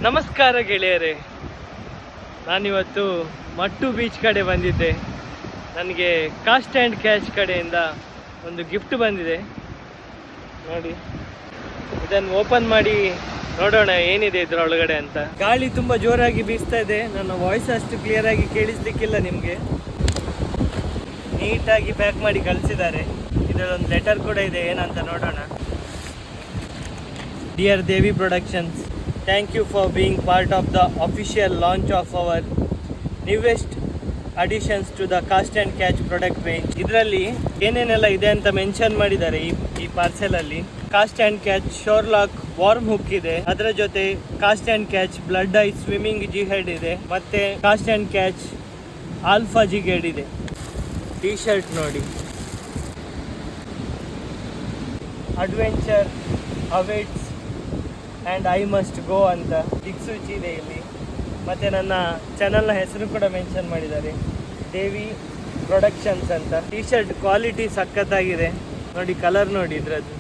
ನಮಸ್ಕಾರ ಗೆಳೆಯರೇ, ನಾನಿವತ್ತು ಮಟ್ಟು ಬೀಚ್ ಕಡೆ ಬಂದಿದ್ದೆ. ನನಗೆ ಕಾಸ್ಟ್ ಆ್ಯಂಡ್ ಕ್ಯಾಶ್ ಕಡೆಯಿಂದ ಒಂದು ಗಿಫ್ಟ್ ಬಂದಿದೆ. ನೋಡಿ, ಇದನ್ನು ಓಪನ್ ಮಾಡಿ ನೋಡೋಣ ಏನಿದೆ ಇದರೊಳಗಡೆ ಅಂತ. ಗಾಳಿ ತುಂಬ ಜೋರಾಗಿ ಬೀಸ್ತಾ ಇದೆ, ನನ್ನ ವಾಯ್ಸ್ ಅಷ್ಟು ಕ್ಲಿಯರಾಗಿ ಕೇಳಿಸ್ಲಿಕ್ಕಿಲ್ಲ ನಿಮಗೆ. ನೀಟಾಗಿ ಪ್ಯಾಕ್ ಮಾಡಿ ಕಳಿಸಿದ್ದಾರೆ. ಇದರೊಂದು ಲೆಟರ್ ಕೂಡ ಇದೆ, ಏನಂತ ನೋಡೋಣ. Dear Devi productions, thank you for being part of the official launch of our newest additions to the Cast and Catch product range. ಇದರಲ್ಲಿ ಏನೇನೆಲ್ಲ ಇದೆ ಅಂತ ಮೆನ್ಷನ್ ಮಾಡಿದ್ದಾರೆ ಈ ಪಾರ್ಸೆಲ್ ಅಲ್ಲಿ. ಕಾಸ್ಟ್ ಆ್ಯಂಡ್ ಕ್ಯಾಚ್ ಶೋರ್ಲಾಕ್ ವಾರ್ಮ್ ಹುಕ್ ಇದೆ, ಅದರ ಜೊತೆ cast and catch blood eye swimming jighead ಇದೆ, ಮತ್ತೆ cast and catch alpha jighead ಇದೆ. ಟಿ ಶರ್ಟ್ ನೋಡಿ, adventure awaits and I must go ಅಂತ ದಿಕ್ಸೂಚಿ ಇದೆ ಇಲ್ಲಿ. ಮತ್ತು ನನ್ನ ಚಾನಲ್ನ ಹೆಸರು ಕೂಡ ಮೆನ್ಷನ್ ಮಾಡಿದ್ದಾರೆ, ದೇವಿ ಪ್ರೊಡಕ್ಷನ್ಸ್ ಅಂತ. ಟಿ ಶರ್ಟ್ ಕ್ವಾಲಿಟಿ ಸಖತ್ತಾಗಿದೆ ನೋಡಿ, ಕಲರ್ ನೋಡಿ ಇದ್ರದ್ದು.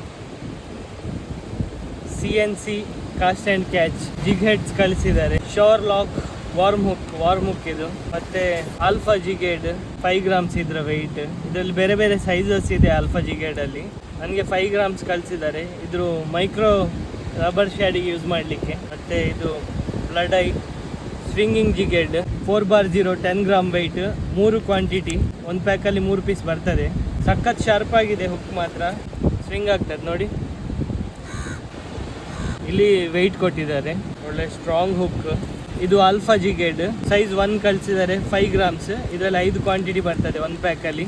CNC cost and catch jig heads ಕಳಿಸಿದ್ದಾರೆ. ಶೋರ್ ಲಾಕ್ ವಾರ್ಮ್ ಹುಕ್ ಇದು, ಮತ್ತು ಆಲ್ಫಾ ಜಿಗೇಡ್ 5 ಗ್ರಾಮ್ಸ್ ಇದ್ರ ವೆಯ್ಟ್. ಇದರಲ್ಲಿ ಬೇರೆ ಬೇರೆ ಸೈಜಸ್ ಇದೆ ಆಲ್ಫಾ ಜಿಗೇಡಲ್ಲಿ. ನನಗೆ 5 ಗ್ರಾಮ್ಸ್ ಕಳಿಸಿದ್ದಾರೆ. ಇದ್ರ ಮೈಕ್ರೋ ರಬ್ಬರ್ ಶ್ಯಾಡಿಗೆ ಯೂಸ್ ಮಾಡಲಿಕ್ಕೆ. ಮತ್ತು ಇದು blood eye swinging jighead 4x0 10 gram weight, 3 quantity. ಒಂದು ಪ್ಯಾಕಲ್ಲಿ 3 ಪೀಸ್ ಬರ್ತದೆ. ಸಖತ್ ಶಾರ್ಪ್ ಆಗಿದೆ, ಹುಕ್ ಮಾತ್ರ ಸ್ವಿಂಗ್ ಆಗ್ತದೆ ನೋಡಿ. ಇಲ್ಲಿ ವೆಯ್ಟ್ ಕೊಟ್ಟಿದ್ದಾರೆ, ಒಳ್ಳೆ ಸ್ಟ್ರಾಂಗ್ ಹುಕ್. ಇದು ಆಲ್ಫಾ ಜಿಗೇಡ್ ಸೈಜ್ 1 ಕಳಿಸಿದ್ದಾರೆ, 5 ಗ್ರಾಮ್ಸ್. ಇದರಲ್ಲಿ 5 ಕ್ವಾಂಟಿಟಿ ಬರ್ತದೆ ಒಂದು ಪ್ಯಾಕಲ್ಲಿ.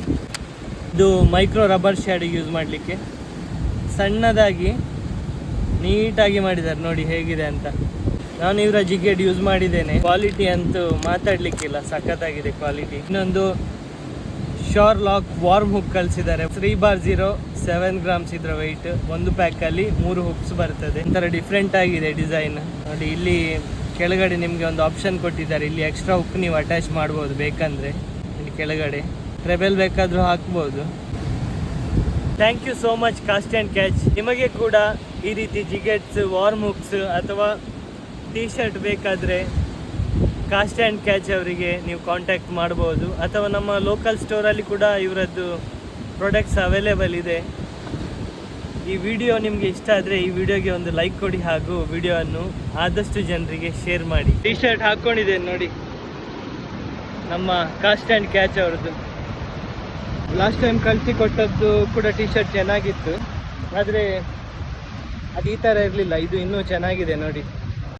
ಇದು ಮೈಕ್ರೋ ರಬ್ಬರ್ ಶ್ಯಾಡಿಗೆ ಯೂಸ್ ಮಾಡಲಿಕ್ಕೆ. ಸಣ್ಣದಾಗಿ ನೀಟಾಗಿ ಮಾಡಿದ್ದಾರೆ ನೋಡಿ ಹೇಗಿದೆ ಅಂತ. ನಾನು ಇವರ ಜಿಗೇಡ್ ಯೂಸ್ ಮಾಡಿದ್ದೇನೆ, ಕ್ವಾಲಿಟಿ ಅಂತೂ ಮಾತಾಡಲಿಕ್ಕಿಲ್ಲ, ಸಖತ್ತಾಗಿದೆ ಕ್ವಾಲಿಟಿ. ಇನ್ನೊಂದು ಶೋರ್ ಲಾಕ್ ವಾರ್ಮ್ ಹುಕ್ ಕಳಿಸಿದ್ದಾರೆ, 3x0 7 ಗ್ರಾಮ್ಸ್ ಇದ್ರ ವೆಯ್ಟ್. ಒಂದು ಪ್ಯಾಕಲ್ಲಿ 3 ಹುಕ್ಸ್ ಬರ್ತದೆ. ಒಂಥರ ಡಿಫ್ರೆಂಟ್ ಆಗಿದೆ ಡಿಸೈನ್ ನೋಡಿ. ಇಲ್ಲಿ ಕೆಳಗಡೆ ನಿಮಗೆ ಒಂದು ಆಪ್ಷನ್ ಕೊಟ್ಟಿದ್ದಾರೆ, ಇಲ್ಲಿ ಎಕ್ಸ್ಟ್ರಾ ಹುಕ್ ನೀವು ಅಟ್ಯಾಚ್ ಮಾಡ್ಬೋದು ಬೇಕಂದರೆ. ಇಲ್ಲಿ ಕೆಳಗಡೆ ಟ್ರೆಬಲ್ ಬೇಕಾದರೂ ಹಾಕ್ಬೋದು. Thank you so much cost and catch. ನಿಮಗೆ ಕೂಡ ಈ ರೀತಿ ಜಿಗೆಟ್ಸ್, ವಾರ್ಮ್ ಹುಕ್ಸ್ ಅಥವಾ ಟಿ ಶರ್ಟ್ ಬೇಕಾದರೆ ಕಾಸ್ಟ್ ಆ್ಯಂಡ್ ಕ್ಯಾಚ್ ಅವರಿಗೆ ನೀವು ಕಾಂಟ್ಯಾಕ್ಟ್ ಮಾಡ್ಬೋದು. ಅಥವಾ ನಮ್ಮ ಲೋಕಲ್ ಸ್ಟೋರಲ್ಲಿ ಕೂಡ ಇವರದ್ದು ಪ್ರಾಡಕ್ಟ್ಸ್ ಅವೈಲೇಬಲ್ ಇದೆ. ಈ ವಿಡಿಯೋ ನಿಮಗೆ ಇಷ್ಟ ಆದರೆ ಈ ವಿಡಿಯೋಗೆ ಒಂದು ಲೈಕ್ ಕೊಡಿ, ಹಾಗೂ ವಿಡಿಯೋವನ್ನು ಆದಷ್ಟು ಜನರಿಗೆ ಶೇರ್ ಮಾಡಿ. ಟಿ ಶರ್ಟ್ ಹಾಕ್ಕೊಂಡಿದ್ದೇನೆ ನೋಡಿ, ನಮ್ಮ ಕಾಸ್ಟ್ ಆ್ಯಂಡ್ ಕ್ಯಾಚ್ ಅವ್ರದ್ದು. ಲಾಸ್ಟ್ ಟೈಮ್ ಕಳಿಸಿ ಕೊಟ್ಟದ್ದು ಕೂಡ ಟಿ ಶರ್ಟ್ ಚೆನ್ನಾಗಿತ್ತು, ಆದರೆ ಅದು ಈ ಥರ ಇರಲಿಲ್ಲ. ಇದು ಇನ್ನೂ ಚೆನ್ನಾಗಿದೆ ನೋಡಿ.